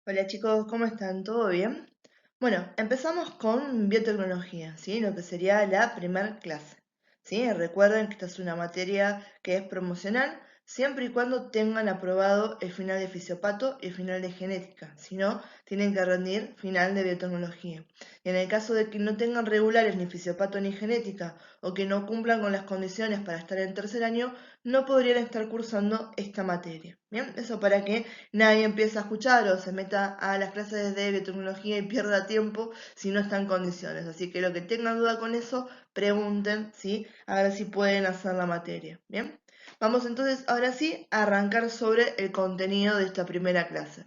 Hola chicos, ¿cómo están? ¿Todo bien? Bueno, empezamos con biotecnología, ¿sí? Lo que sería la primer clase, ¿sí? Recuerden que esta es una materia que es promocional siempre y cuando tengan aprobado el final de fisiopato y el final de genética, si no, tienen que rendir final de biotecnología. Y en el caso de que no tengan regulares ni fisiopato ni genética o que no cumplan con las condiciones para estar en tercer año, no podrían estar cursando esta materia, ¿bien? Eso para que nadie empieza a escuchar o se meta a las clases de biotecnología y pierda tiempo si no está en condiciones. Así que lo que tengan duda con eso, pregunten, ¿sí? A ver si pueden hacer la materia. Bien, vamos entonces ahora sí a arrancar sobre el contenido de esta primera clase.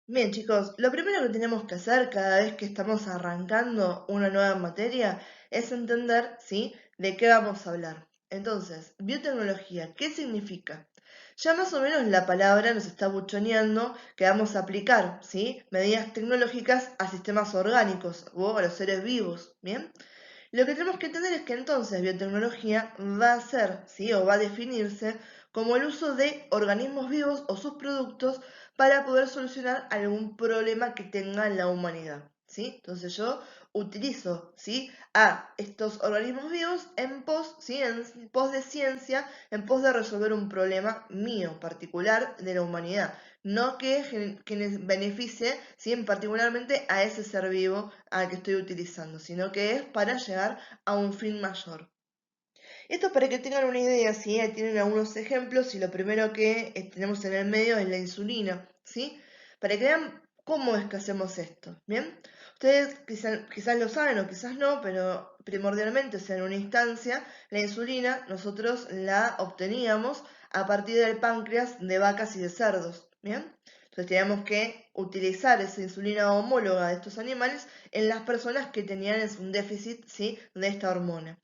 Bien chicos, lo primero que tenemos que hacer cada vez que estamos arrancando una nueva materia es entender, ¿sí?, de qué vamos a hablar. Entonces, biotecnología, ¿qué significa? Ya más o menos la palabra nos está buchoneando que vamos a aplicar, ¿sí?, medidas tecnológicas a sistemas orgánicos o a los seres vivos, ¿bien? Lo que tenemos que entender es que entonces biotecnología va a ser, ¿sí?, o va a definirse como el uso de organismos vivos o sus productos para poder solucionar algún problema que tenga la humanidad, ¿sí? Entonces yo utilizo, ¿sí?, a estos organismos vivos en pos, ¿sí?, en pos de ciencia, en pos de resolver un problema mío, particular de la humanidad, no que les beneficie, ¿sí?, particularmente a ese ser vivo al que estoy utilizando, sino que es para llegar a un fin mayor. Esto para que tengan una idea, ¿sí? Ahí tienen algunos ejemplos y lo primero que tenemos en el medio es la insulina, ¿sí? Para que vean cómo es que hacemos esto, ¿bien? Ustedes quizás lo saben o quizás no, pero primordialmente, o sea, en una instancia, la insulina nosotros la obteníamos a partir del páncreas de vacas y de cerdos, ¿bien? Entonces teníamos que utilizar esa insulina homóloga de estos animales en las personas que tenían un déficit, ¿sí?, de esta hormona.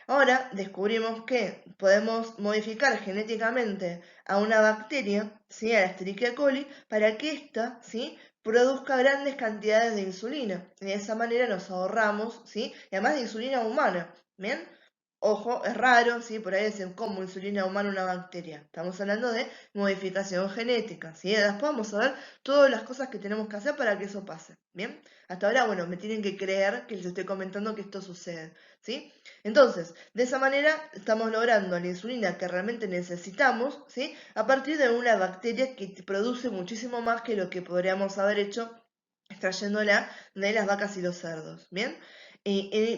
Ahora descubrimos que podemos modificar genéticamente a una bacteria, ¿sí?, a la Escherichia coli, para que ésta, ¿sí?, produzca grandes cantidades de insulina. Y de esa manera nos ahorramos, ¿sí?, y además de insulina humana, ¿bien? Ojo, es raro, ¿sí? Por ahí dicen, ¿cómo insulina humana una bacteria? Estamos hablando de modificación genética, ¿sí? Después vamos a ver todas las cosas que tenemos que hacer para que eso pase, ¿bien? Hasta ahora, bueno, me tienen que creer que les estoy comentando que esto sucede, ¿sí? Entonces, de esa manera estamos logrando la insulina que realmente necesitamos, ¿sí?, a partir de una bacteria que produce muchísimo más que lo que podríamos haber hecho extrayéndola de las vacas y los cerdos, ¿bien?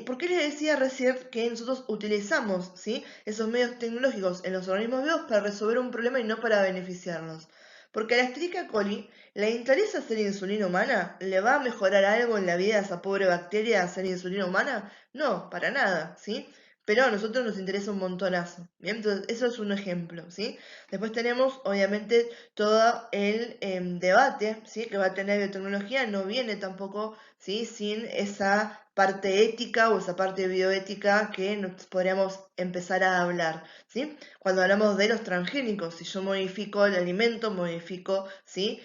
¿Por qué les decía recién que nosotros utilizamos, ¿sí?, esos medios tecnológicos en los organismos vivos para resolver un problema y no para beneficiarnos? Porque a la Escherichia coli le interesa hacer insulina humana. ¿Le va a mejorar algo en la vida a esa pobre bacteria hacer insulina humana? No, para nada, ¿sí? Pero a nosotros nos interesa un montonazo, ¿bien? Entonces, eso es un ejemplo, ¿sí? Después tenemos, obviamente, todo el debate, ¿sí?, que va a tener biotecnología. No viene tampoco, ¿sí?, sin esa parte ética o esa parte bioética que nos podríamos empezar a hablar, ¿sí? Cuando hablamos de los transgénicos, si yo modifico el alimento, modifico, ¿sí?,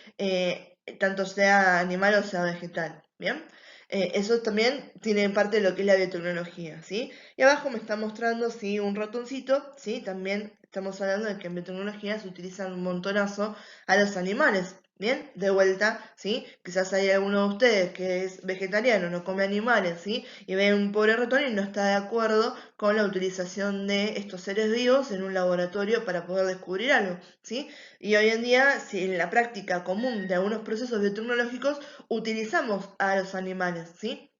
tanto sea animal o sea vegetal, ¿bien? Eso también tiene parte de lo que es la biotecnología, ¿sí? Y abajo me está mostrando, ¿sí?, un ratoncito, ¿sí? También estamos hablando de que en biotecnología se utilizan un montonazo a los animales, ¿bien? De vuelta, ¿sí? Quizás hay alguno de ustedes que es vegetariano, no come animales, ¿sí?, y ve un pobre ratón y no está de acuerdo con la utilización de estos seres vivos en un laboratorio para poder descubrir algo, ¿sí? Y hoy en día, si en la práctica común de algunos procesos biotecnológicos, utilizamos a los animales, ¿sí?,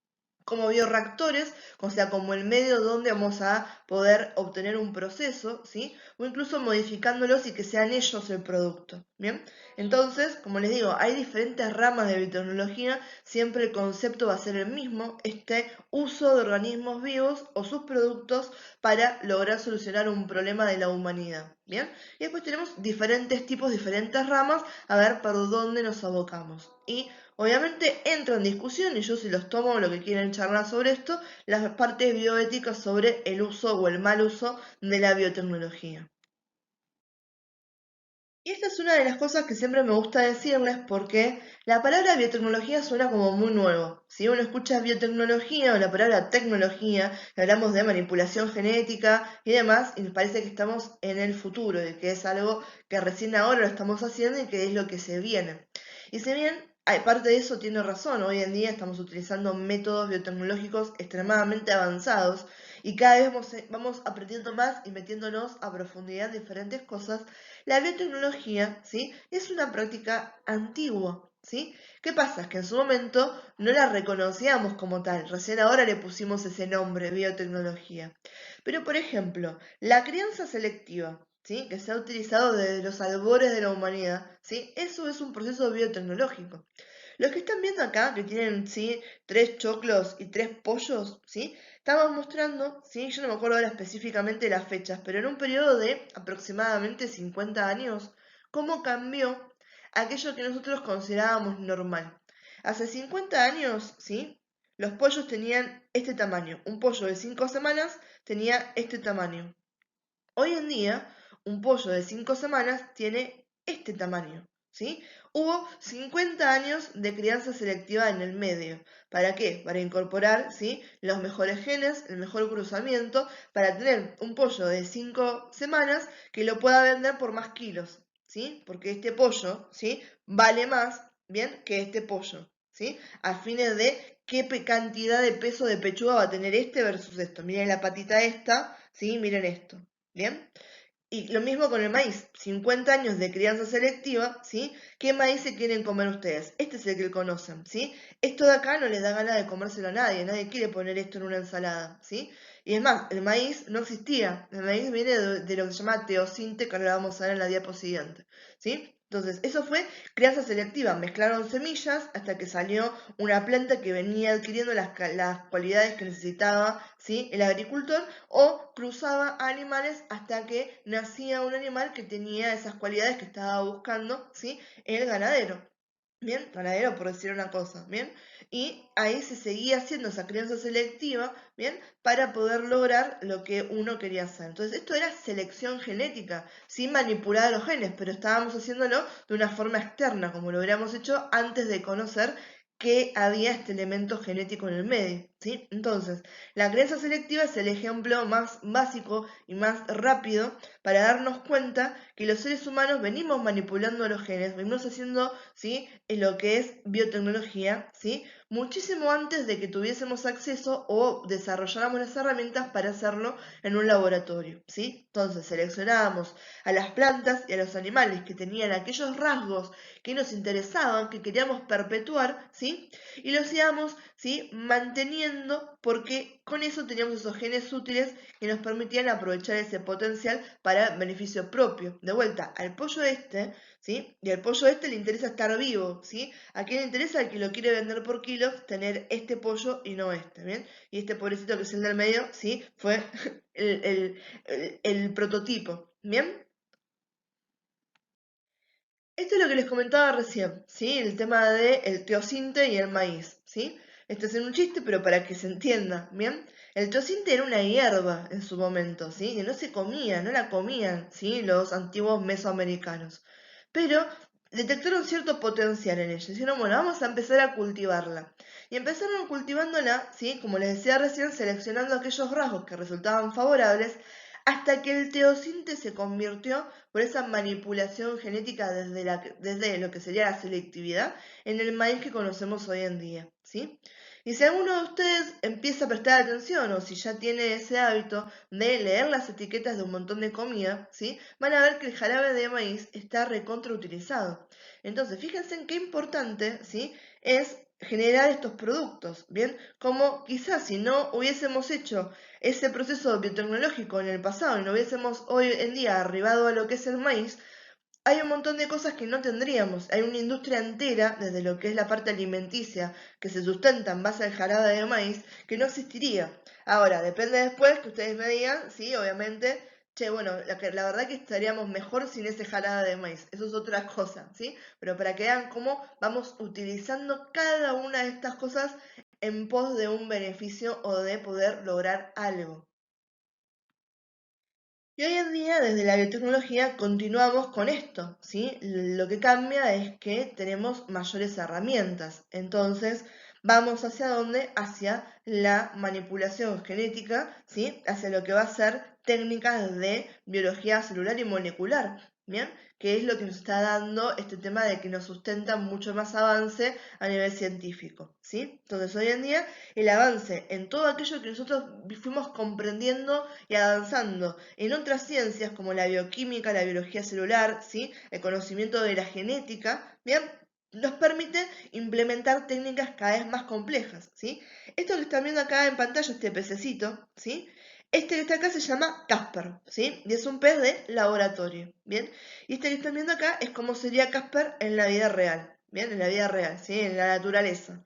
como bioreactores, o sea, como el medio donde vamos a poder obtener un proceso, ¿sí?, o incluso modificándolos y que sean ellos el producto, ¿bien? Entonces, como les digo, hay diferentes ramas de biotecnología, siempre el concepto va a ser el mismo, este uso de organismos vivos o sus productos para lograr solucionar un problema de la humanidad, ¿bien? Y después tenemos diferentes tipos, diferentes ramas, a ver por dónde nos abocamos. Y obviamente entra en discusión, y yo si los tomo lo que quieren charlar sobre esto, las partes bioéticas sobre el uso o el mal uso de la biotecnología. Y esta es una de las cosas que siempre me gusta decirles porque la palabra biotecnología suena como muy nuevo. Si uno escucha biotecnología o la palabra tecnología, y hablamos de manipulación genética y demás, y nos parece que estamos en el futuro, de que es algo que recién ahora lo estamos haciendo y que es lo que se viene. Y si bien parte de eso tiene razón, hoy en día estamos utilizando métodos biotecnológicos extremadamente avanzados y cada vez vamos aprendiendo más y metiéndonos a profundidad en diferentes cosas. La biotecnología, ¿sí? Es una práctica antigua, ¿sí? ¿Qué pasa? Es que en su momento no la reconocíamos como tal, recién ahora le pusimos ese nombre, biotecnología. Pero, por ejemplo, la crianza selectiva, ¿sí? Que se ha utilizado desde los albores de la humanidad, ¿sí? Eso es un proceso biotecnológico. Los que están viendo acá, que tienen, ¿sí? 3 choclos y 3 pollos, ¿sí? Estamos mostrando, ¿sí? Yo no me acuerdo ahora específicamente las fechas, pero en un periodo de aproximadamente 50 años, cómo cambió aquello que nosotros considerábamos normal. Hace 50 años, ¿sí? Los pollos tenían este tamaño. Un pollo de 5 semanas tenía este tamaño. Hoy en día, un pollo de 5 semanas tiene este tamaño, ¿sí? Hubo 50 años de crianza selectiva en el medio. ¿Para qué? Para incorporar, ¿sí? Los mejores genes, el mejor cruzamiento, para tener un pollo de 5 semanas que lo pueda vender por más kilos, ¿sí? Porque este pollo, ¿sí? Vale más, ¿bien? Que este pollo, ¿sí? A fines de qué cantidad de peso de pechuga va a tener este versus esto. Miren la patita esta, ¿sí? Miren esto. ¿Bien? Y lo mismo con el maíz, 50 años de crianza selectiva, ¿sí? ¿Qué maíz se quieren comer ustedes? Este es el que conocen, ¿sí? Esto de acá no les da ganas de comérselo a nadie quiere poner esto en una ensalada, ¿sí? Y es más, el maíz no existía, el maíz viene de lo que se llama teosinte, que ahora vamos a ver en la diapositiva siguiente, ¿sí? Entonces, eso fue crianza selectiva, mezclaron semillas hasta que salió una planta que venía adquiriendo las cualidades que necesitaba, ¿sí? El agricultor, o cruzaba animales hasta que nacía un animal que tenía esas cualidades que estaba buscando, ¿sí? El ganadero. Bien, ganadero por decir una cosa, bien, y ahí se seguía haciendo esa crianza selectiva, bien, para poder lograr lo que uno quería hacer. Entonces, esto era selección genética, sin manipular los genes, pero estábamos haciéndolo de una forma externa, como lo hubiéramos hecho antes de conocer que había este elemento genético en el medio, ¿sí? Entonces, la crianza selectiva es el ejemplo más básico y más rápido para darnos cuenta que los seres humanos venimos manipulando los genes, venimos haciendo, ¿sí? En lo que es biotecnología, ¿sí? Muchísimo antes de que tuviésemos acceso o desarrolláramos las herramientas para hacerlo en un laboratorio, ¿sí? Entonces, seleccionábamos a las plantas y a los animales que tenían aquellos rasgos que nos interesaban, que queríamos perpetuar, ¿sí? Y los íbamos, ¿sí? Manteniendo porque con eso teníamos esos genes útiles que nos permitían aprovechar ese potencial para beneficio propio. De vuelta, al pollo este, ¿sí? Y al pollo este le interesa estar vivo, ¿sí? ¿A quién le interesa? Al que lo quiere vender por kilos, tener este pollo y no este, ¿bien? Y este pobrecito que es el del medio, ¿sí? Fue el prototipo, ¿bien? Esto es lo que les comentaba recién, ¿sí? El tema del teosinte y el maíz, ¿sí? Esto es un chiste, pero para que se entienda, ¿bien? El teosinte era una hierba en su momento, ¿sí? Que no se comía, no la comían, ¿sí? Los antiguos mesoamericanos. Pero detectaron cierto potencial en ella. Dijeron, bueno, vamos a empezar a cultivarla. Y empezaron cultivándola, ¿sí? Como les decía recién, seleccionando aquellos rasgos que resultaban favorables hasta que el teosinte se convirtió por esa manipulación genética desde lo que sería la selectividad en el maíz que conocemos hoy en día, ¿sí? Y si alguno de ustedes empieza a prestar atención o si ya tiene ese hábito de leer las etiquetas de un montón de comida, ¿sí? Van a ver que el jarabe de maíz está recontrautilizado. Entonces, fíjense en qué importante, ¿sí? Es generar estos productos, ¿bien? Como quizás si no hubiésemos hecho ese proceso biotecnológico en el pasado y no hubiésemos hoy en día arribado a lo que es el maíz, hay un montón de cosas que no tendríamos. Hay una industria entera, desde lo que es la parte alimenticia, que se sustenta en base al jarabe de maíz, que no existiría. Ahora, depende después que ustedes me digan, sí, obviamente, che, bueno, la verdad que estaríamos mejor sin ese jarabe de maíz. Eso es otra cosa, ¿sí? Pero para que vean cómo vamos utilizando cada una de estas cosas en pos de un beneficio o de poder lograr algo. Y hoy en día, desde la biotecnología, continuamos con esto, ¿sí? Lo que cambia es que tenemos mayores herramientas. Entonces, vamos hacia dónde? Hacia la manipulación genética, ¿sí? Hacia lo que va a ser técnicas de biología celular y molecular, ¿bien? Que es lo que nos está dando este tema de que nos sustenta mucho más avance a nivel científico, ¿sí? Entonces, hoy en día, el avance en todo aquello que nosotros fuimos comprendiendo y avanzando en otras ciencias como la bioquímica, la biología celular, ¿sí? El conocimiento de la genética, ¿bien? Nos permite implementar técnicas cada vez más complejas, ¿sí? Esto que están viendo acá en pantalla, este pececito, ¿sí? Este que está acá se llama Casper, ¿sí? Y es un pez de laboratorio, ¿bien? Y este que están viendo acá es cómo sería Casper en la vida real, ¿bien? En la vida real, ¿sí? En la naturaleza.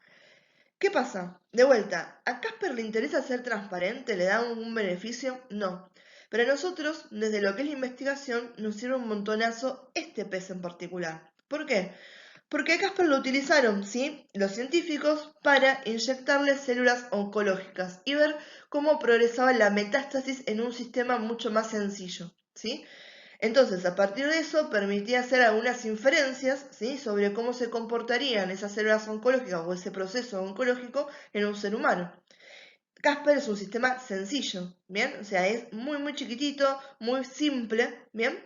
¿Qué pasa? De vuelta, ¿a Casper le interesa ser transparente? ¿Le da un beneficio? No. Pero a nosotros, desde lo que es la investigación, nos sirve un montonazo este pez en particular. ¿Por qué? Porque a Casper lo utilizaron, ¿sí? Los científicos para inyectarle células oncológicas y ver cómo progresaba la metástasis en un sistema mucho más sencillo, ¿sí? Entonces, a partir de eso, permitía hacer algunas inferencias, ¿sí? Sobre cómo se comportarían esas células oncológicas o ese proceso oncológico en un ser humano. Casper es un sistema sencillo, ¿bien? O sea, es muy, muy chiquitito, muy simple, ¿bien?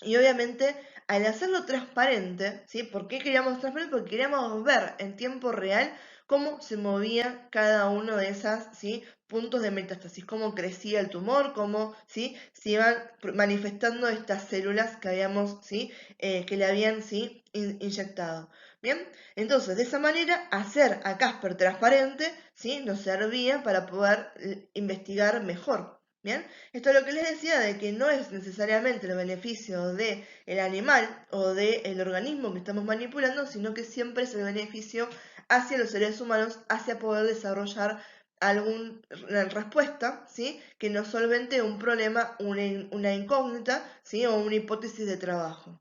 Y obviamente, al hacerlo transparente, ¿sí? ¿Por qué queríamos transparente? Porque queríamos ver en tiempo real cómo se movía cada uno de esas, ¿sí? Puntos de metástasis, cómo crecía el tumor, cómo, ¿sí? Se iban manifestando estas células que habíamos, ¿sí? Que le habían, ¿sí? Inyectado. Bien, entonces de esa manera hacer a Casper transparente, ¿sí? Nos servía para poder investigar mejor. Bien, esto es lo que les decía de que no es necesariamente el beneficio del animal o del organismo que estamos manipulando, sino que siempre es el beneficio hacia los seres humanos, hacia poder desarrollar alguna respuesta, ¿sí? Que nos solvente un problema, una incógnita, ¿sí? O una hipótesis de trabajo.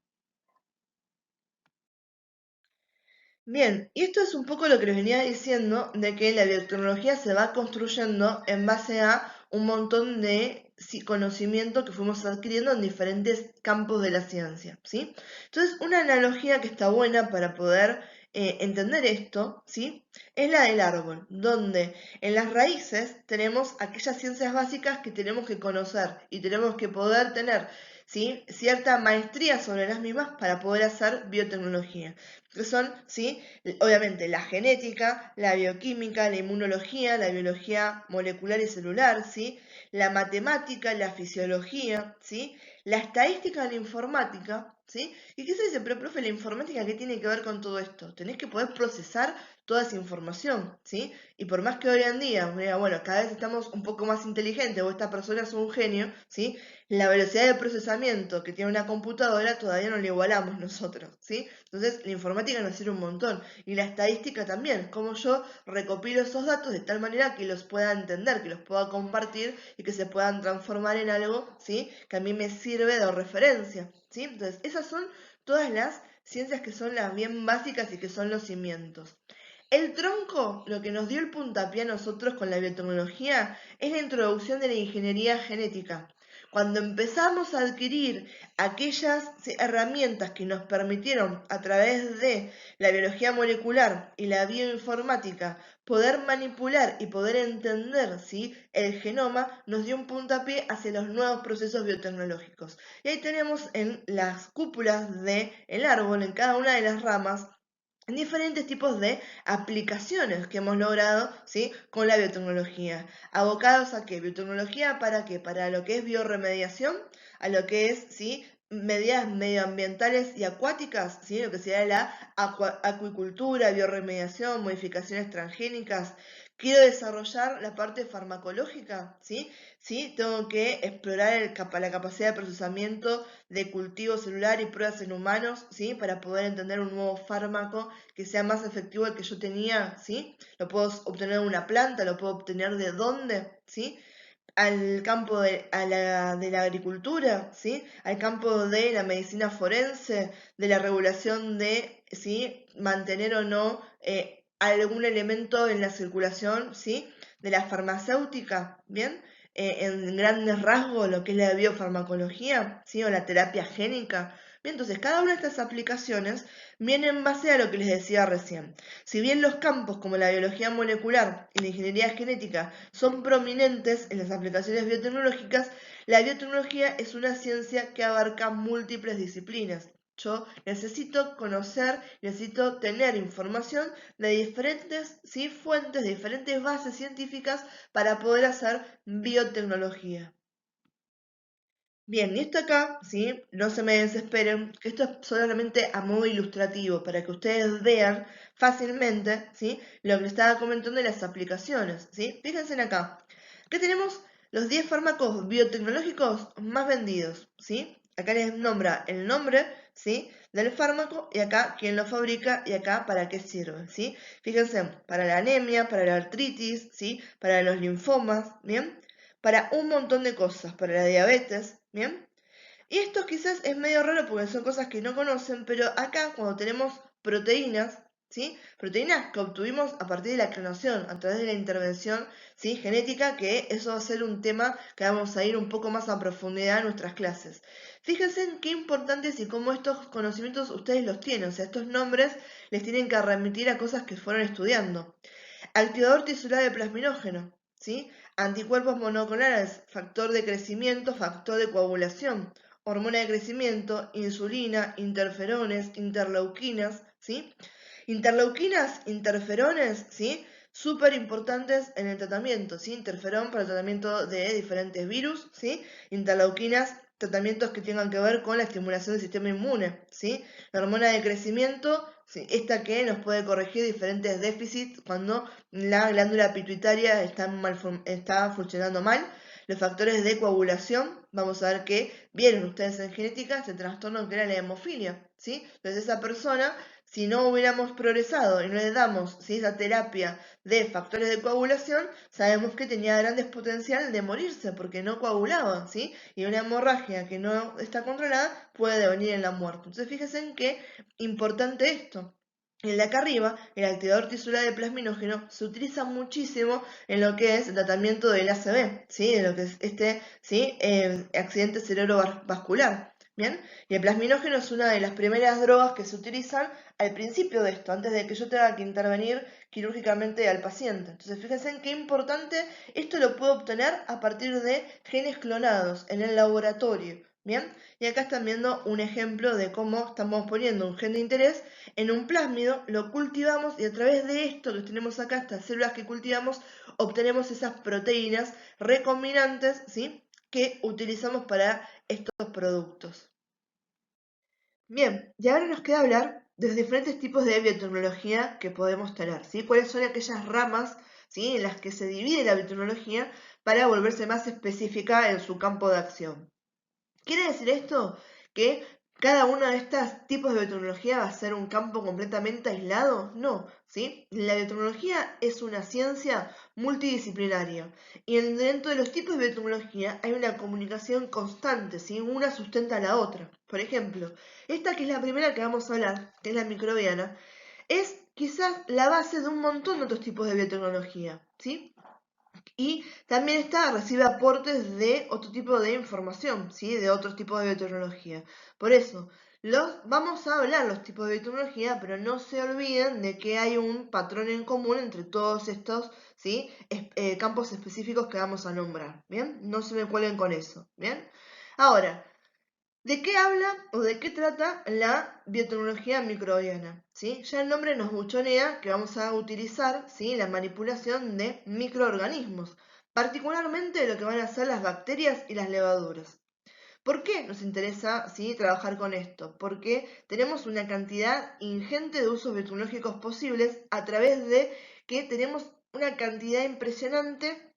Bien, y esto es un poco lo que les venía diciendo de que la biotecnología se va construyendo en base a un montón de conocimiento que fuimos adquiriendo en diferentes campos de la ciencia, ¿sí? Entonces, una analogía que está buena para poder entender esto, ¿sí? Es la del árbol, donde en las raíces tenemos aquellas ciencias básicas que tenemos que conocer y tenemos que poder tener, ¿sí? Cierta maestría sobre las mismas para poder hacer biotecnología que son, ¿sí? Obviamente la genética, la bioquímica, la inmunología, la biología molecular y celular, ¿sí? La matemática, la fisiología, ¿sí? La estadística, la informática, ¿sí? ¿Y qué se dice? Pero, profe, la informática, ¿qué tiene que ver con todo esto? Tenés que poder procesar toda esa información, ¿sí? Y por más que hoy en día, bueno, cada vez estamos un poco más inteligentes o esta persona es un genio, ¿sí? La velocidad de procesamiento que tiene una computadora todavía no la igualamos nosotros, ¿sí? Entonces, la informática nos sirve un montón. Y la estadística también, cómo yo recopilo esos datos de tal manera que los pueda entender, que los pueda compartir y que se puedan transformar en algo, ¿sí? Que a mí me sirve de referencia, ¿sí? Entonces, esas son todas las ciencias que son las bien básicas y que son los cimientos. El tronco, lo que nos dio el puntapié a nosotros con la biotecnología, es la introducción de la ingeniería genética. Cuando empezamos a adquirir aquellas herramientas que nos permitieron a través de la biología molecular y la bioinformática poder manipular y poder entender, ¿sí? El genoma, nos dio un puntapié hacia los nuevos procesos biotecnológicos. Y ahí tenemos en las cúpulas del árbol, en cada una de las ramas, diferentes tipos de aplicaciones que hemos logrado, ¿sí? Con la biotecnología. ¿Abocados a qué? ¿Biotecnología para qué? Para lo que es bioremediación, a lo que es, ¿sí? Medidas medioambientales y acuáticas, ¿sí? Lo que sería la acuicultura, bioremediación, modificaciones transgénicas. Quiero desarrollar la parte farmacológica, ¿sí? ¿Sí? Tengo que explorar la capacidad de procesamiento de cultivo celular y pruebas en humanos, ¿sí? Para poder entender un nuevo fármaco que sea más efectivo del que yo tenía, ¿sí? Lo puedo obtener de una planta, lo puedo obtener de dónde, ¿sí? Al campo de la agricultura, ¿sí? Al campo de la medicina forense, de la regulación de, ¿sí? Mantener o no algún elemento en la circulación, ¿sí? De la farmacéutica, ¿bien? en grandes rasgos lo que es la biofarmacología, ¿sí? O la terapia génica. Bien, entonces cada una de estas aplicaciones viene en base a lo que les decía recién. Si bien los campos como la biología molecular y la ingeniería genética son prominentes en las aplicaciones biotecnológicas, la biotecnología es una ciencia que abarca múltiples disciplinas. Yo necesito conocer, necesito tener información de diferentes, ¿sí?, fuentes, de diferentes bases científicas para poder hacer biotecnología. Bien, y esto acá, ¿sí?, no se me desesperen, que esto es solamente a modo ilustrativo, para que ustedes vean fácilmente, ¿sí?, lo que les estaba comentando de las aplicaciones, ¿sí? Fíjense en acá, que tenemos los 10 fármacos biotecnológicos más vendidos, ¿sí? Acá les nombra el nombre, ¿sí?, del fármaco, y acá quién lo fabrica, y acá para qué sirve, ¿sí? Fíjense, para la anemia, para la artritis, ¿sí?, para los linfomas, ¿bien?, para un montón de cosas, para la diabetes, ¿bien? Y esto quizás es medio raro porque son cosas que no conocen, pero acá cuando tenemos proteínas, ¿sí? Proteínas que obtuvimos a partir de la clonación, a través de la intervención, ¿sí?, genética, que eso va a ser un tema que vamos a ir un poco más a profundidad en nuestras clases. Fíjense en qué importantes y cómo estos conocimientos ustedes los tienen, o sea, estos nombres les tienen que remitir a cosas que fueron estudiando. Activador tisular de plasminógeno, ¿sí? Anticuerpos monoclonales, factor de crecimiento, factor de coagulación, hormona de crecimiento, insulina, interferones, interleuquinas, ¿sí? Interleuquinas, interferones, ¿sí?, súper importantes en el tratamiento, ¿sí? Interferón para el tratamiento de diferentes virus, ¿sí? Interleuquinas, tratamientos que tengan que ver con la estimulación del sistema inmune, ¿sí? La hormona de crecimiento, ¿sí?, esta que nos puede corregir diferentes déficits cuando la glándula pituitaria está funcionando mal. Los factores de coagulación, vamos a ver que vieron ustedes en genética este trastorno que era la hemofilia, ¿sí? Entonces esa persona, si no hubiéramos progresado y no le damos, ¿sí?, esa terapia de factores de coagulación, sabemos que tenía grandes potencial de morirse porque no coagulaba, ¿sí? Y una hemorragia que no está controlada puede devenir en la muerte. Entonces fíjense en qué importante esto. El de acá arriba, el activador tisular de plasminógeno, se utiliza muchísimo en lo que es el tratamiento del ACV, ¿sí?, de lo que es ¿sí?, accidente cerebrovascular. ¿Bien? Y el plasminógeno es una de las primeras drogas que se utilizan al principio de esto, antes de que yo tenga que intervenir quirúrgicamente al paciente. Entonces, fíjense en qué importante, esto lo puedo obtener a partir de genes clonados en el laboratorio. ¿Bien? Y acá están viendo un ejemplo de cómo estamos poniendo un gen de interés en un plásmido, lo cultivamos y a través de esto que tenemos acá, estas células que cultivamos, obtenemos esas proteínas recombinantes, ¿sí?, que utilizamos para estos productos. Bien, y ahora nos queda hablar de los diferentes tipos de biotecnología que podemos tener, ¿sí? ¿Cuáles son aquellas ramas, ¿sí?, en las que se divide la biotecnología para volverse más específica en su campo de acción? ¿Quiere decir esto que cada uno de estos tipos de biotecnología va a ser un campo completamente aislado? No, ¿sí? La biotecnología es una ciencia multidisciplinaria y dentro de los tipos de biotecnología hay una comunicación constante, ¿sí? Una sustenta a la otra. Por ejemplo, esta que es la primera que vamos a hablar, que es la microbiana, es quizás la base de un montón de otros tipos de biotecnología, ¿sí? Y también recibe aportes de otro tipo de información, ¿sí?, de otros tipos de biotecnología. Por eso, vamos a hablar los tipos de biotecnología, pero no se olviden de que hay un patrón en común entre todos estos, ¿sí?, campos específicos que vamos a nombrar. ¿Bien? No se me cuelguen con eso. ¿Bien? Ahora, ¿de qué habla o de qué trata la biotecnología microbiana? ¿Sí? Ya el nombre nos buchonea que vamos a utilizar, ¿sí?, la manipulación de microorganismos, particularmente lo que van a ser las bacterias y las levaduras. ¿Por qué nos interesa, ¿sí?, trabajar con esto? Porque tenemos una cantidad ingente de usos biotecnológicos posibles a través de que tenemos una cantidad impresionante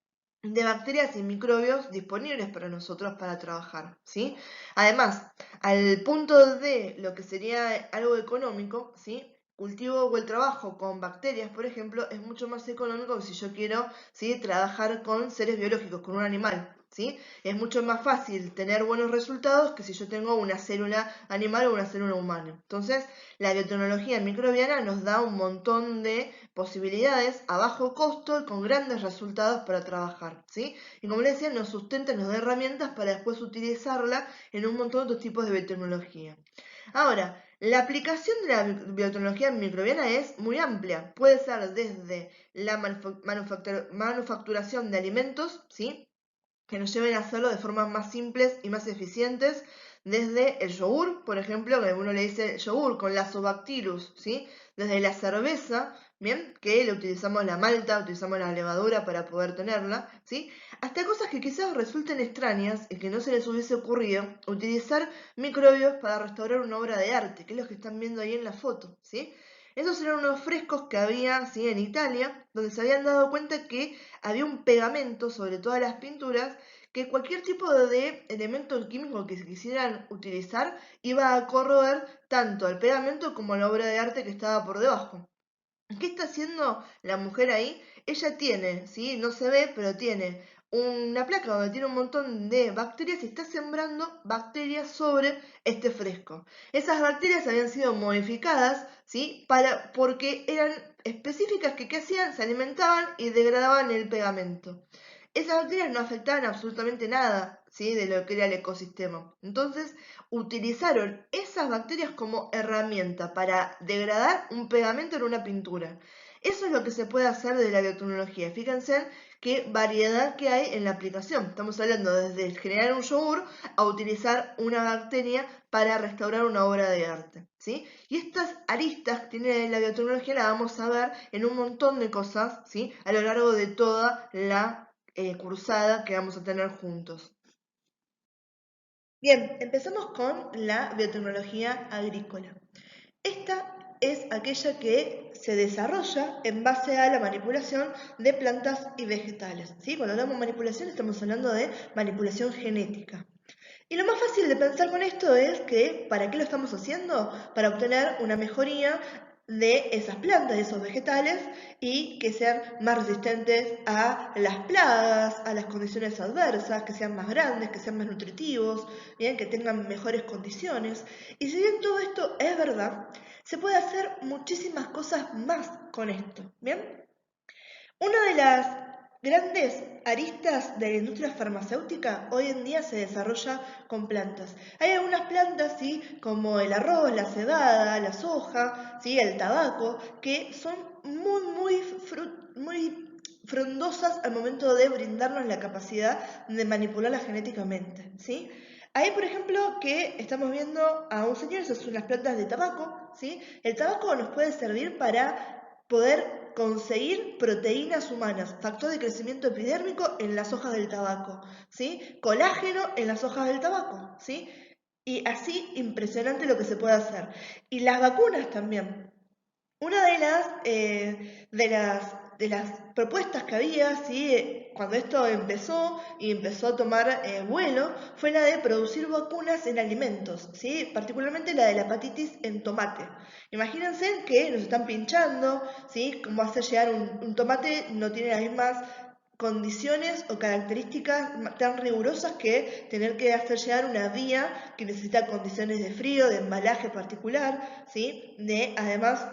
de bacterias y microbios disponibles para nosotros para trabajar, ¿sí? Además, al punto de lo que sería algo económico, ¿sí?, cultivo o el trabajo con bacterias, por ejemplo, es mucho más económico que si yo quiero, ¿sí?, trabajar con seres biológicos, con un animal, ¿sí? Es mucho más fácil tener buenos resultados que si yo tengo una célula animal o una célula humana. Entonces, la biotecnología microbiana nos da un montón de posibilidades a bajo costo y con grandes resultados para trabajar, ¿sí? Y como les decía, nos sustenta, nos da herramientas para después utilizarla en un montón de otros tipos de biotecnología. Ahora, la aplicación de la biotecnología microbiana es muy amplia. Puede ser desde la manufacturación de alimentos, ¿sí? Que nos lleven a hacerlo de formas más simples y más eficientes, desde el yogur, por ejemplo, que uno le dice yogur con Lactobacillus, ¿sí? Desde la cerveza, ¿bien? Que le utilizamos la malta, utilizamos la levadura para poder tenerla, ¿sí? Hasta cosas que quizás resulten extrañas y que no se les hubiese ocurrido, utilizar microbios para restaurar una obra de arte, que es lo que están viendo ahí en la foto, ¿sí? Esos eran unos frescos que había, ¿sí? En Italia, donde se habían dado cuenta que había un pegamento sobre todas las pinturas que cualquier tipo de elemento químico que se quisieran utilizar iba a corroer tanto al pegamento como a la obra de arte que estaba por debajo. ¿Qué está haciendo la mujer ahí? Ella tiene, ¿sí? No se ve, pero tiene una placa donde tiene un montón de bacterias y está sembrando bacterias sobre este fresco. Esas bacterias habían sido modificadas, ¿sí? Porque eran específicas que ¿qué hacían? Se alimentaban y degradaban el pegamento. Esas bacterias no afectaban absolutamente nada, ¿sí? De lo que era el ecosistema. Entonces, utilizaron esas bacterias como herramienta para degradar un pegamento en una pintura. Eso es lo que se puede hacer de la biotecnología. Fíjense qué variedad que hay en la aplicación. Estamos hablando desde generar un yogur a utilizar una bacteria para restaurar una obra de arte, ¿sí? Y estas aristas que tiene la biotecnología las vamos a ver en un montón de cosas, ¿sí? A lo largo de toda la cursada que vamos a tener juntos. Bien, empezamos con la biotecnología agrícola. Esta es aquella que se desarrolla en base a la manipulación de plantas y vegetales, ¿sí? Cuando hablamos de manipulación estamos hablando de manipulación genética. Y lo más fácil de pensar con esto es que, ¿para qué lo estamos haciendo? Para obtener una mejoría de esas plantas, de esos vegetales, y que sean más resistentes a las plagas, a las condiciones adversas, que sean más grandes, que sean más nutritivos, bien, que tengan mejores condiciones. Y si bien todo esto es verdad, se puede hacer muchísimas cosas más con esto, ¿bien? Una de las grandes aristas de la industria farmacéutica hoy en día se desarrolla con plantas. Hay algunas plantas, ¿sí? Como el arroz, la cebada, la soja, ¿sí? El tabaco, que son muy frondosas al momento de brindarnos la capacidad de manipularlas genéticamente, ¿sí? Ahí, por ejemplo, que estamos viendo a un señor, esas son las plantas de tabaco, ¿sí? El tabaco nos puede servir para poder conseguir proteínas humanas, factor de crecimiento epidérmico en las hojas del tabaco, ¿sí? Colágeno en las hojas del tabaco, ¿sí? Y así impresionante lo que se puede hacer. Y las vacunas también. Una de las propuestas que había, ¿sí? Cuando esto empezó y empezó a tomar vuelo, fue la de producir vacunas en alimentos, ¿sí? Particularmente la de la hepatitis en tomate. Imagínense que nos están pinchando, ¿sí? Como hacer llegar un tomate no tiene las mismas condiciones o características tan rigurosas que tener que hacer llegar una vía que necesita condiciones de frío, de embalaje particular, ¿sí? De además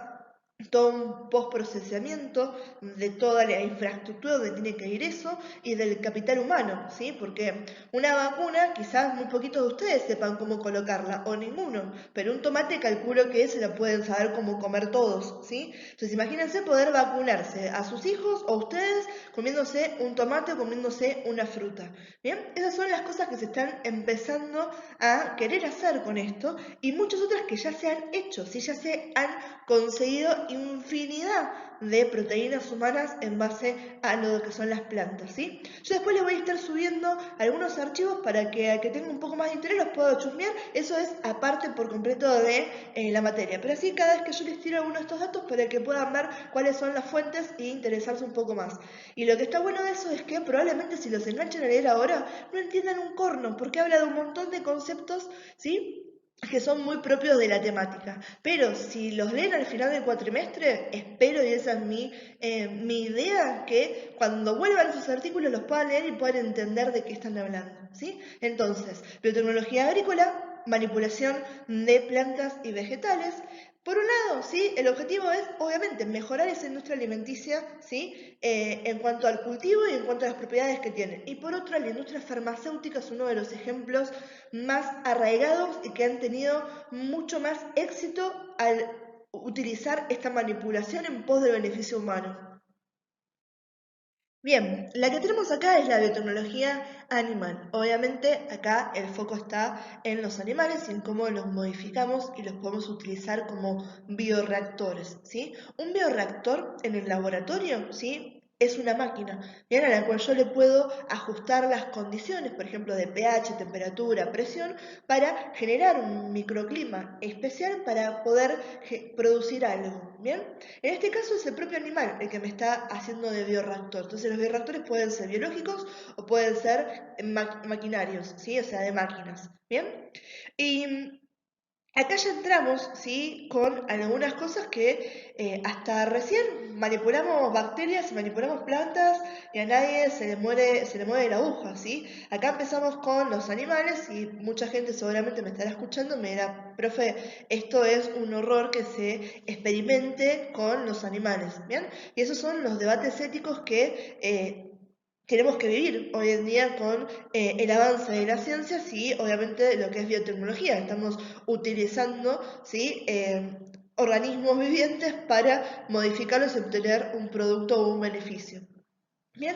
todo un postprocesamiento de toda la infraestructura donde tiene que ir eso y del capital humano, ¿sí? Porque una vacuna, quizás muy poquitos de ustedes sepan cómo colocarla, o ninguno, pero un tomate calculo que se lo pueden saber cómo comer todos, ¿sí? Entonces imagínense poder vacunarse a sus hijos o ustedes comiéndose un tomate o comiéndose una fruta, ¿bien? Esas son las cosas que se están empezando a querer hacer con esto y muchas otras que ya se han hecho, ¿sí? Ya se han conseguido infinidad de proteínas humanas en base a lo que son las plantas, ¿sí? Yo después les voy a estar subiendo algunos archivos para que al que tenga un poco más de interés los pueda chusmear, eso es aparte por completo de la materia, pero así cada vez que yo les tiro alguno de estos datos para que puedan ver cuáles son las fuentes e interesarse un poco más. Y lo que está bueno de eso es que probablemente si los enganchan a leer ahora no entiendan un corno, porque habla de un montón de conceptos, ¿sí? que son muy propios de la temática. Pero si los leen al final del cuatrimestre, espero, y esa es mi idea, que cuando vuelvan sus artículos los puedan leer y puedan entender de qué están hablando, ¿sí? Entonces, biotecnología agrícola, manipulación de plantas y vegetales. Por un lado, ¿sí? El objetivo es, obviamente, mejorar esa industria alimenticia, ¿sí? En cuanto al cultivo y en cuanto a las propiedades que tiene. Y por otro, la industria farmacéutica es uno de los ejemplos más arraigados y que han tenido mucho más éxito al utilizar esta manipulación en pos del beneficio humano. Bien, la que tenemos acá es la biotecnología animal. Obviamente acá el foco está en los animales y en cómo los modificamos y los podemos utilizar como bioreactores, ¿sí? Un bioreactor en el laboratorio, ¿sí? Es una máquina, ¿bien? A la cual yo le puedo ajustar las condiciones, por ejemplo, de pH, temperatura, presión, para generar un microclima especial para poder producir algo, ¿bien? En este caso es el propio animal el que me está haciendo de bioreactor. Entonces los bioreactores pueden ser biológicos o pueden ser maquinarios, ¿sí? O sea, de máquinas, ¿bien? Y acá ya entramos, ¿sí? Con algunas cosas que hasta recién manipulamos bacterias y manipulamos plantas y a nadie se le mueve la aguja, ¿sí? Acá empezamos con los animales y mucha gente seguramente me estará escuchando y me dirá, profe, esto es un horror que se experimente con los animales, ¿bien? Y esos son los debates éticos que tenemos que vivir hoy en día con el avance de las ciencias y obviamente lo que es biotecnología. Estamos utilizando, ¿sí? Organismos vivientes para modificarlos y obtener un producto o un beneficio. Bien,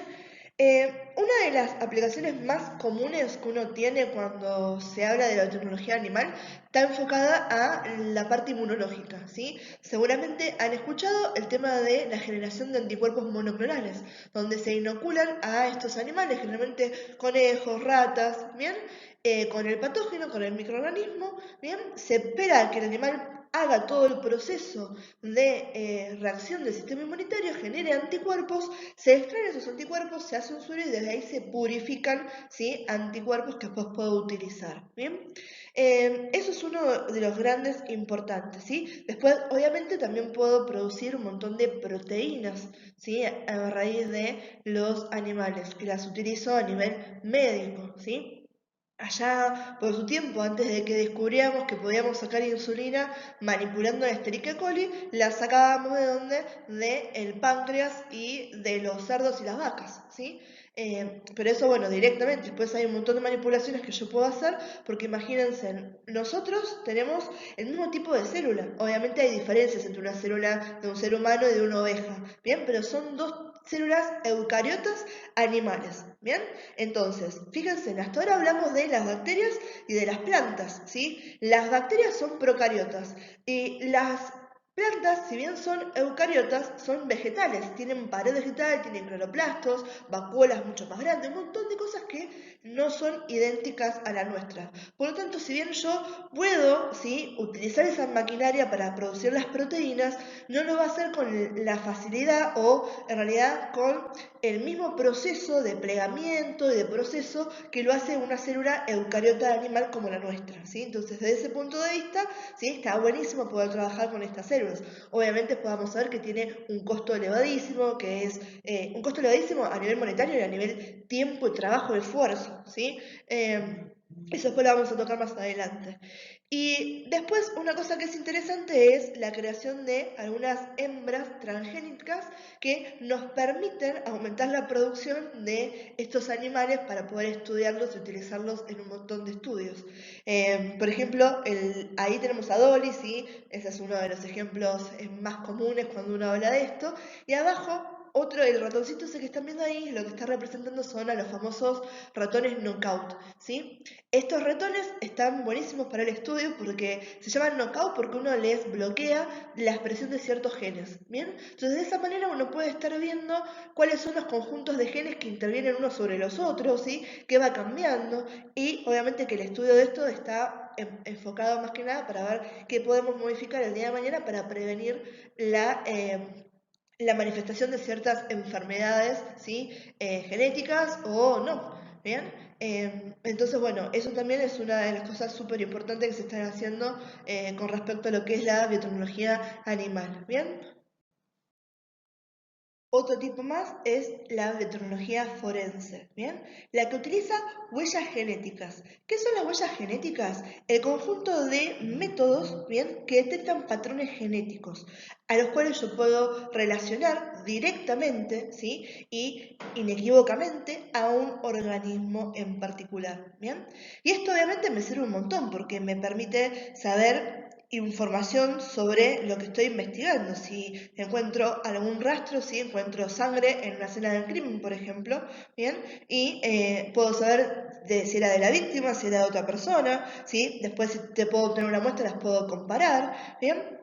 una de las aplicaciones más comunes que uno tiene cuando se habla de la tecnología animal está enfocada a la parte inmunológica, ¿sí? Seguramente han escuchado el tema de la generación de anticuerpos monoclonales, donde se inoculan a estos animales, generalmente conejos, ratas, ¿bien? Con el patógeno, con el microorganismo, ¿bien? Se espera a que el animal haga todo el proceso de reacción del sistema inmunitario, genere anticuerpos, se extraen esos anticuerpos, se hace un suero y desde ahí se purifican, ¿sí? Anticuerpos que después puedo utilizar. ¿Bien? Eso es uno de los grandes importantes. ¿Sí? Después, obviamente, también puedo producir un montón de proteínas, ¿sí? A raíz de los animales, que las utilizo a nivel médico. ¿Sí? Allá por su tiempo, antes de que descubríamos que podíamos sacar insulina manipulando la Escherichia coli, la sacábamos de dónde? De el páncreas y de los cerdos y las vacas, ¿sí? Pero eso, bueno, directamente. Después hay un montón de manipulaciones que yo puedo hacer, porque imagínense, nosotros tenemos el mismo tipo de célula. Obviamente hay diferencias entre una célula de un ser humano y de una oveja, ¿bien? Pero son dos células eucariotas animales, ¿bien? Entonces, fíjense, hasta ahora hablamos de las bacterias y de las plantas, ¿sí? Las bacterias son procariotas y las plantas, si bien son eucariotas, son vegetales, tienen pared vegetal, tienen cloroplastos, vacuolas mucho más grandes, un montón de cosas que no son idénticas a la nuestra. Por lo tanto, si bien yo puedo, ¿sí? Utilizar esa maquinaria para producir las proteínas, no lo va a hacer con la facilidad o en realidad con el mismo proceso de plegamiento y de proceso que lo hace una célula eucariota animal como la nuestra, ¿sí? Entonces, desde ese punto de vista, ¿sí? Está buenísimo poder trabajar con estas células. Obviamente podamos saber que tiene un costo elevadísimo, que es un costo elevadísimo a nivel monetario y a nivel tiempo y trabajo y esfuerzo, ¿sí? Eso después lo vamos a tocar más adelante. Y después una cosa que es interesante es la creación de algunas hembras transgénicas que nos permiten aumentar la producción de estos animales para poder estudiarlos y utilizarlos en un montón de estudios. Por ejemplo, ahí tenemos a Dolly, ¿sí? Ese es uno de los ejemplos más comunes cuando uno habla de esto. Y abajo, otro, el ratoncito ese que están viendo ahí, lo que está representando son a los famosos ratones knockout, ¿sí? Estos ratones están buenísimos para el estudio porque se llaman knockout porque uno les bloquea la expresión de ciertos genes, ¿bien? Entonces de esa manera uno puede estar viendo cuáles son los conjuntos de genes que intervienen unos sobre los otros, ¿sí? Qué va cambiando y obviamente que el estudio de esto está enfocado más que nada para ver qué podemos modificar el día de mañana para prevenir la manifestación de ciertas enfermedades, ¿sí? Genéticas o no. ¿bien? Entonces, bueno, eso también es una de las cosas súper importantes que se están haciendo con respecto a lo que es la biotecnología animal, ¿bien? Otro tipo más es la biotecnología forense, ¿bien? La que utiliza huellas genéticas. ¿Qué son las huellas genéticas? El conjunto de métodos, ¿bien? Que detectan patrones genéticos, a los cuales yo puedo relacionar directamente, ¿sí? Y inequívocamente a un organismo en particular, ¿bien? Y esto obviamente me sirve un montón porque me permite saber información sobre lo que estoy investigando. Si encuentro algún rastro, si encuentro sangre en una escena del crimen, por ejemplo, ¿bien? Y puedo saber si era de la víctima, si era de otra persona, ¿sí? Después si te puedo obtener una muestra, las puedo comparar, ¿bien?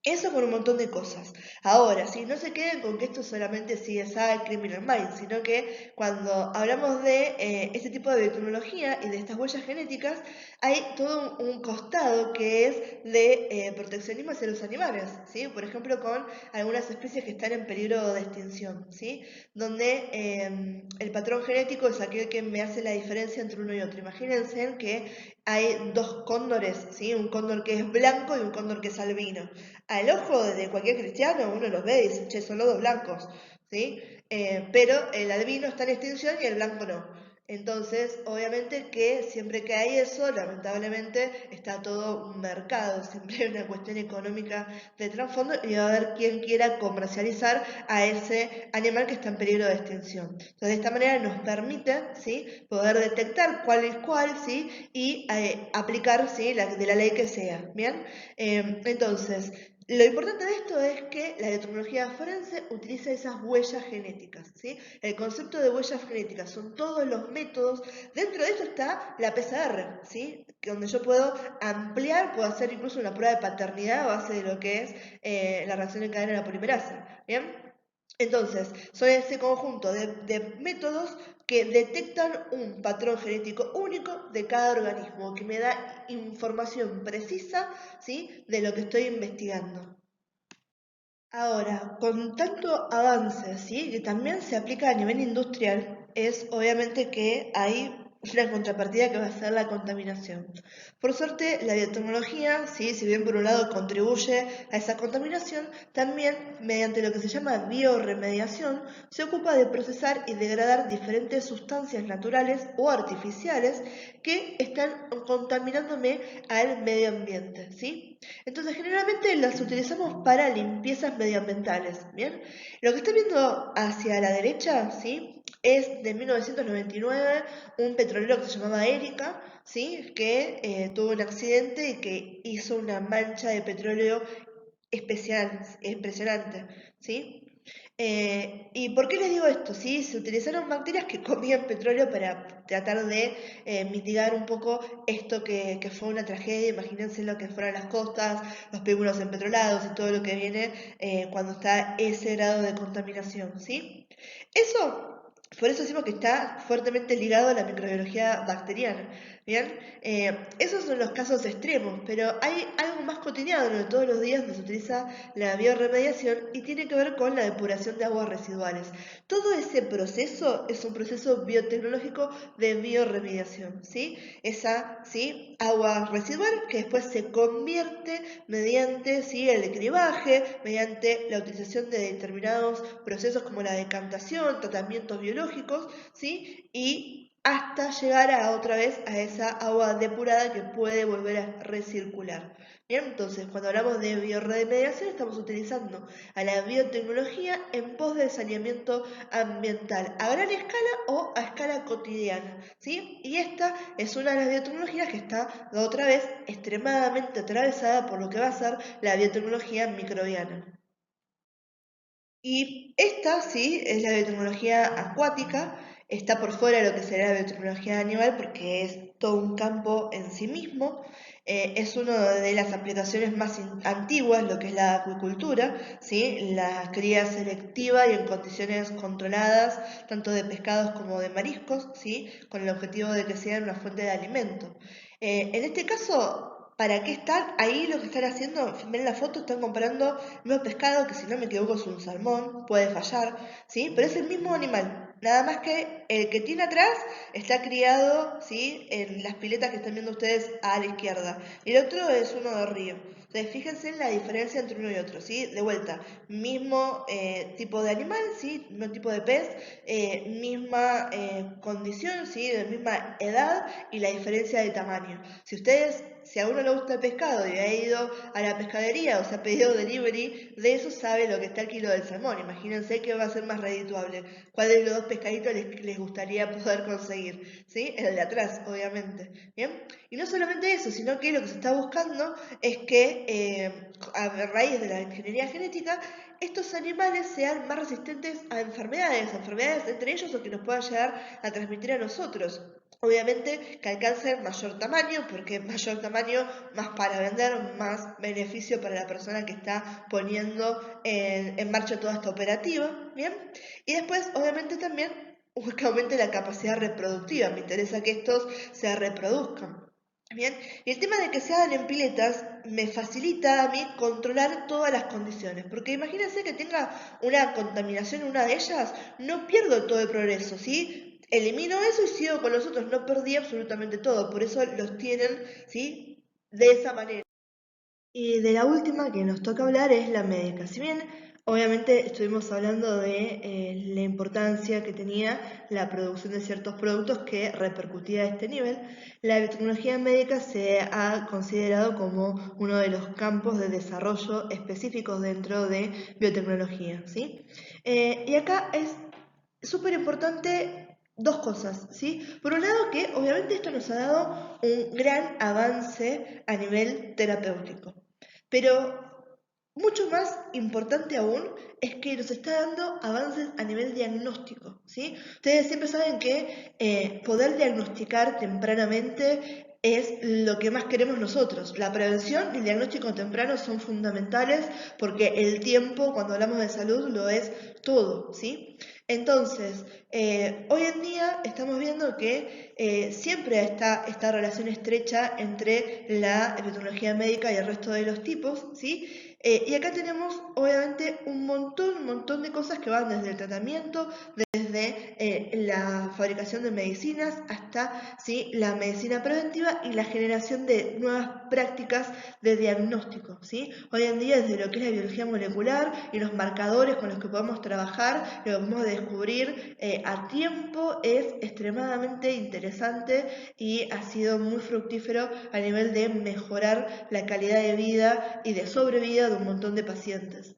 Eso por un montón de cosas. Ahora, si no se queden con que esto solamente es CSI, Criminal Minds, sino que cuando hablamos de este tipo de biotecnología y de estas huellas genéticas, hay todo un costado que es de proteccionismo hacia los animales, ¿sí? Por ejemplo, con algunas especies que están en peligro de extinción, ¿sí? Donde el patrón genético es aquel que me hace la diferencia entre uno y otro. Imagínense que hay dos cóndores, ¿sí? Un cóndor que es blanco y un cóndor que es albino. Al ojo de cualquier cristiano uno los ve y dice, che, son los dos blancos, ¿sí? Pero el albino está en extinción y el blanco no. Entonces, obviamente que siempre que hay eso, lamentablemente está todo un mercado, siempre hay una cuestión económica de trasfondo y va a haber quien quiera comercializar a ese animal que está en peligro de extinción. Entonces, de esta manera nos permite, ¿sí? Poder detectar cuál es cuál, ¿sí? Y aplicar, ¿sí? De la ley que sea, ¿bien? Entonces, lo importante de esto es que la biotecnología forense utiliza esas huellas genéticas, ¿sí? El concepto de huellas genéticas son todos los métodos. Dentro de esto está la PCR, ¿sí? Donde yo puedo ampliar, puedo hacer incluso una prueba de paternidad a base de lo que es la reacción en cadena de la polimerasa, ¿bien? Entonces, son ese conjunto de métodos que detectan un patrón genético único de cada organismo, que me da información precisa, ¿sí? De lo que estoy investigando. Ahora, con tanto avance, ¿sí? Que también se aplica a nivel industrial, es obviamente que hay una contrapartida que va a ser la contaminación. Por suerte, la biotecnología, ¿sí? Si bien por un lado contribuye a esa contaminación, también mediante lo que se llama bioremediación, se ocupa de procesar y degradar diferentes sustancias naturales o artificiales que están contaminándome al medio ambiente, ¿sí? Entonces, generalmente las utilizamos para limpiezas medioambientales, ¿bien? Lo que está viendo hacia la derecha, ¿sí? Es de 1999, un petrolero que se llamaba Erika, ¿sí? Que tuvo un accidente y que hizo una mancha de petróleo especial, impresionante, ¿sí? ¿Y por qué les digo esto? ¿Sí? Se utilizaron bacterias que comían petróleo para tratar de mitigar un poco esto que fue una tragedia. Imagínense lo que fueron las costas, los pingüinos empetrolados y todo lo que viene cuando está ese grado de contaminación, ¿sí? Eso, por eso decimos que está fuertemente ligado a la microbiología bacteriana, ¿bien? Esos son los casos extremos, pero hay algo más cotidiano de todos los días donde se utiliza la bioremediación y tiene que ver con la depuración de aguas residuales. Todo ese proceso es un proceso biotecnológico de bioremediación, ¿sí? Esa, ¿sí? Agua residual que después se convierte mediante, ¿sí? El cribaje, mediante la utilización de determinados procesos como la decantación, tratamientos biológicos, ¿sí? Y hasta llegar a otra vez a esa agua depurada que puede volver a recircular. Bien, entonces cuando hablamos de bioremediación estamos utilizando a la biotecnología en pos del saneamiento ambiental a gran escala o a escala cotidiana, ¿sí? Y esta es una de las biotecnologías que está otra vez extremadamente atravesada por lo que va a ser la biotecnología microbiana. Y esta sí es la biotecnología acuática, está por fuera de lo que sería la biotecnología animal porque es todo un campo en sí mismo. Es una de las aplicaciones más antiguas, lo que es la acuicultura, ¿sí? La cría selectiva y en condiciones controladas, tanto de pescados como de mariscos, ¿sí? Con el objetivo de que sean una fuente de alimento. En este caso, ¿para qué están? Ahí lo que están haciendo, ven la foto, están comparando mismo pescado, que si no me equivoco es un salmón, puede fallar, ¿sí? Pero es el mismo animal. Nada más que el que tiene atrás está criado, ¿sí?, en las piletas que están viendo ustedes a la izquierda. Y el otro es uno de río. Entonces, fíjense en la diferencia entre uno y otro, ¿sí? De vuelta, mismo tipo de animal, ¿sí? Mismo tipo de pez, misma condición, ¿sí? De misma edad y la diferencia de tamaño. Si a uno le gusta el pescado y ha ido a la pescadería o se ha pedido delivery, de eso sabe lo que está el kilo del salmón. Imagínense que va a ser más redituable. ¿Cuál de los dos pescaditos les gustaría poder conseguir? ¿Sí? El de atrás, obviamente. ¿Bien? Y no solamente eso, sino que lo que se está buscando es que a raíz de la ingeniería genética, estos animales sean más resistentes a enfermedades entre ellos o que nos puedan llegar a transmitir a nosotros. Obviamente que alcancen mayor tamaño, porque mayor tamaño, más para vender, más beneficio para la persona que está poniendo en marcha toda esta operativa, ¿bien? Y después, obviamente también, que aumente la capacidad reproductiva, me interesa que estos se reproduzcan. Bien, y el tema de que se hagan en piletas me facilita a mí controlar todas las condiciones, porque imagínense que tenga una contaminación en una de ellas, no pierdo todo el progreso, ¿sí? Elimino eso y sigo con los otros, no perdí absolutamente todo, por eso los tienen, ¿sí?, de esa manera. Y de la última que nos toca hablar es la médica. Si bien obviamente estuvimos hablando de la importancia que tenía la producción de ciertos productos que repercutía a este nivel, la biotecnología médica se ha considerado como uno de los campos de desarrollo específicos dentro de biotecnología, ¿sí? Y acá es súper importante dos cosas, ¿sí? Por un lado que obviamente esto nos ha dado un gran avance a nivel terapéutico, pero mucho más importante aún es que nos está dando avances a nivel diagnóstico, ¿sí? Ustedes siempre saben que poder diagnosticar tempranamente es lo que más queremos nosotros. La prevención y el diagnóstico temprano son fundamentales porque el tiempo, cuando hablamos de salud, lo es todo, ¿sí? Entonces, hoy en día estamos viendo que siempre está esta relación estrecha entre la biotecnología médica y el resto de los tipos, ¿sí? Y acá tenemos obviamente un montón de cosas que van desde el tratamiento, desde la fabricación de medicinas hasta, ¿sí?, la medicina preventiva y la generación de nuevas prácticas de diagnóstico, ¿sí? Hoy en día desde lo que es la biología molecular y los marcadores con los que podemos trabajar, lo que podemos descubrir a tiempo es extremadamente interesante y ha sido muy fructífero a nivel de mejorar la calidad de vida y de sobrevida de un montón de pacientes.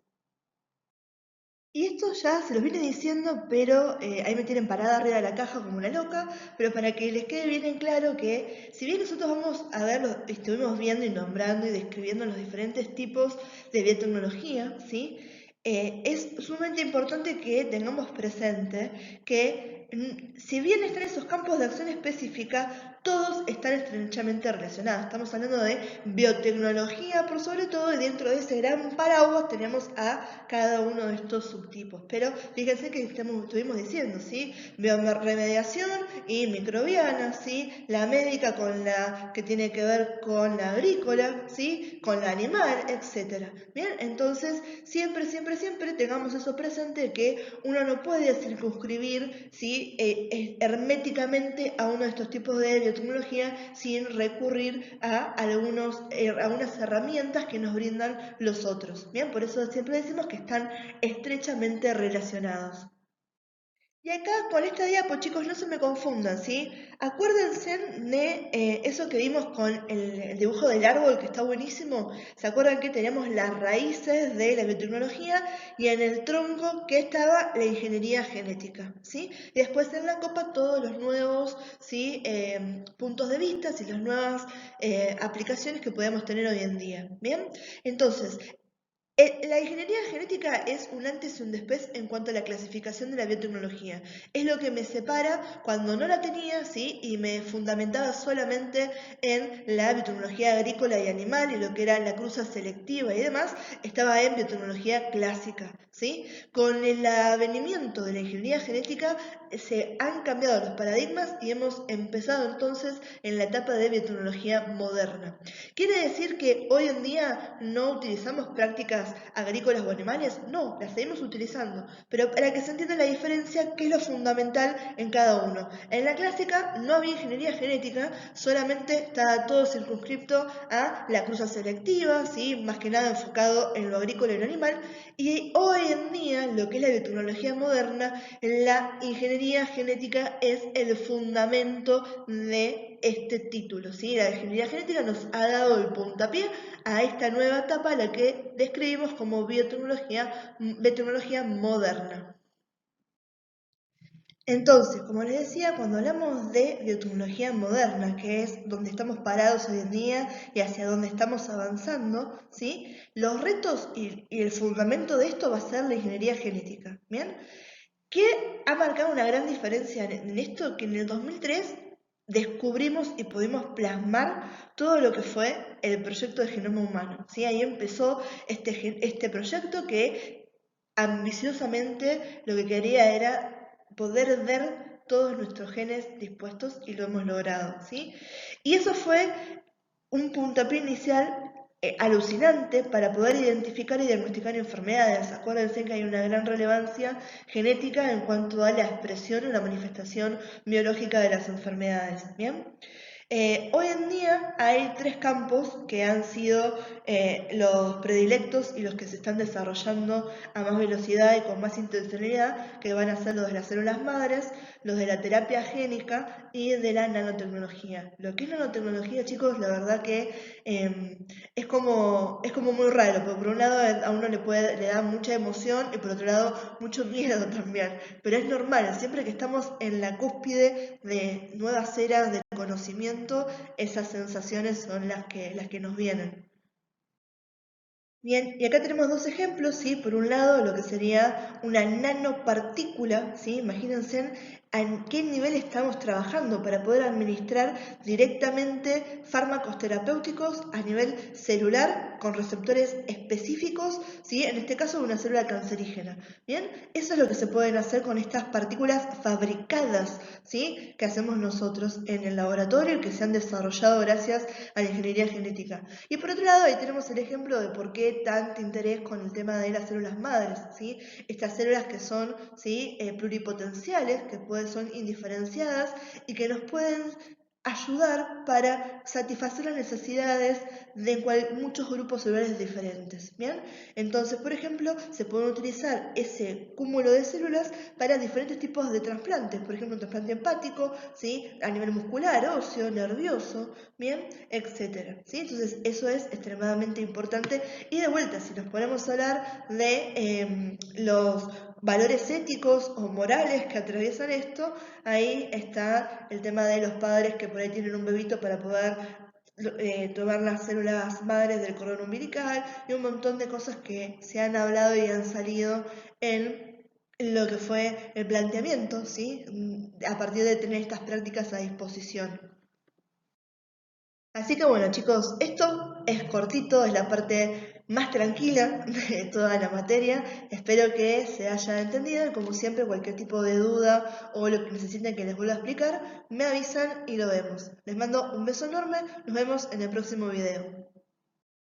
Y esto ya se los vine diciendo, pero ahí me tienen parada arriba de la caja como una loca, pero para que les quede bien en claro que si bien nosotros vamos a ver, estuvimos viendo y nombrando y describiendo los diferentes tipos de biotecnología, ¿sí? Es sumamente importante que tengamos presente que si bien están esos campos de acción específica, todos están estrechamente relacionados. Estamos hablando de biotecnología por sobre todo y dentro de ese gran paraguas tenemos a cada uno de estos subtipos. Pero fíjense que estuvimos diciendo, ¿sí? Bioremediación y microbiana, ¿sí? La médica con la que tiene que ver con la agrícola, ¿sí? Con la animal, etcétera. Bien, entonces siempre tengamos eso presente que uno no puede circunscribir, ¿sí?, herméticamente a uno de estos tipos de biotecnología sin recurrir a algunas herramientas que nos brindan los otros. Bien, por eso siempre decimos que están estrechamente relacionados. Y acá con esta diapo, chicos, no se me confundan, ¿sí? Acuérdense de eso que vimos con el dibujo del árbol, que está buenísimo. ¿Se acuerdan que teníamos las raíces de la biotecnología y en el tronco que estaba la ingeniería genética, ¿sí? Y después en la copa todos los nuevos, ¿sí?, puntos de vista y las nuevas aplicaciones que podemos tener hoy en día, ¿bien? Entonces, la ingeniería genética es un antes y un después en cuanto a la clasificación de la biotecnología. Es lo que me separa cuando no la tenía, ¿sí?, y me fundamentaba solamente en la biotecnología agrícola y animal y lo que era la cruza selectiva y demás, estaba en biotecnología clásica, ¿sí? Con el avenimiento de la ingeniería genética se han cambiado los paradigmas y hemos empezado entonces en la etapa de biotecnología moderna. Quiere decir que hoy en día no utilizamos prácticas características agrícolas o animales? No, las seguimos utilizando, pero para que se entienda la diferencia, ¿qué es lo fundamental en cada uno? En la clásica no había ingeniería genética, solamente estaba todo circunscripto a la cruza selectiva, ¿sí? Más que nada enfocado en lo agrícola y lo animal, y hoy en día, lo que es la biotecnología moderna, la ingeniería genética es el fundamento de este título, ¿sí? La ingeniería genética nos ha dado el puntapié a esta nueva etapa, la que describimos como biotecnología moderna. Entonces, como les decía, cuando hablamos de biotecnología moderna, que es donde estamos parados hoy en día y hacia donde estamos avanzando, ¿sí? Los retos y el fundamento de esto va a ser la ingeniería genética, ¿bien? ¿Qué ha marcado una gran diferencia en esto? Que en el 2003 descubrimos y pudimos plasmar todo lo que fue el proyecto de genoma humano, ¿sí? Ahí empezó este proyecto que ambiciosamente lo que quería era poder ver todos nuestros genes dispuestos y lo hemos logrado, ¿sí? Y eso fue un puntapié inicial alucinante para poder identificar y diagnosticar enfermedades. Acuérdense que hay una gran relevancia genética en cuanto a la expresión y la manifestación biológica de las enfermedades. ¿Bien? Hoy en día hay tres campos que han sido los predilectos y los que se están desarrollando a más velocidad y con más intencionalidad, que van a ser los de las células madres, los de la terapia génica y de la nanotecnología. Lo que es nanotecnología, chicos, la verdad que es como muy raro, porque por un lado a uno le da mucha emoción y por otro lado mucho miedo también. Pero es normal, siempre que estamos en la cúspide de nuevas eras de conocimiento, esas sensaciones son las que nos vienen. Bien, y acá tenemos dos ejemplos, ¿sí? Por un lado, lo que sería una nanopartícula, ¿sí? Imagínense en qué nivel estamos trabajando para poder administrar directamente fármacos terapéuticos a nivel celular con receptores específicos, ¿sí? En este caso, una célula cancerígena. Bien, eso es lo que se pueden hacer con estas partículas fabricadas, ¿sí? Que hacemos nosotros en el laboratorio y que se han desarrollado gracias a la ingeniería genética. Y por otro lado, ahí tenemos el ejemplo de por qué tanto interés con el tema de las células madres, ¿sí? Estas células que son, ¿sí? Pluripotenciales, que son indiferenciadas y que nos pueden ayudar para satisfacer las necesidades de muchos grupos celulares diferentes, ¿bien? Entonces, por ejemplo, se puede utilizar ese cúmulo de células para diferentes tipos de trasplantes, por ejemplo, un trasplante hepático, ¿sí? A nivel muscular, óseo, nervioso, ¿bien? Etcétera, ¿sí? Entonces, eso es extremadamente importante. Y de vuelta, si nos ponemos a hablar de los valores éticos o morales que atraviesan esto, ahí está el tema de los padres que por ahí tienen un bebito para poder tomar las células madres del cordón umbilical y un montón de cosas que se han hablado y han salido en lo que fue el planteamiento, ¿sí? A partir de tener estas prácticas a disposición. Así que bueno, chicos, esto es cortito, es la parte más tranquila de toda la materia. Espero que se haya entendido y como siempre, cualquier tipo de duda o lo que necesiten que les vuelva a explicar, me avisan y lo vemos. Les mando un beso enorme, nos vemos en el próximo video.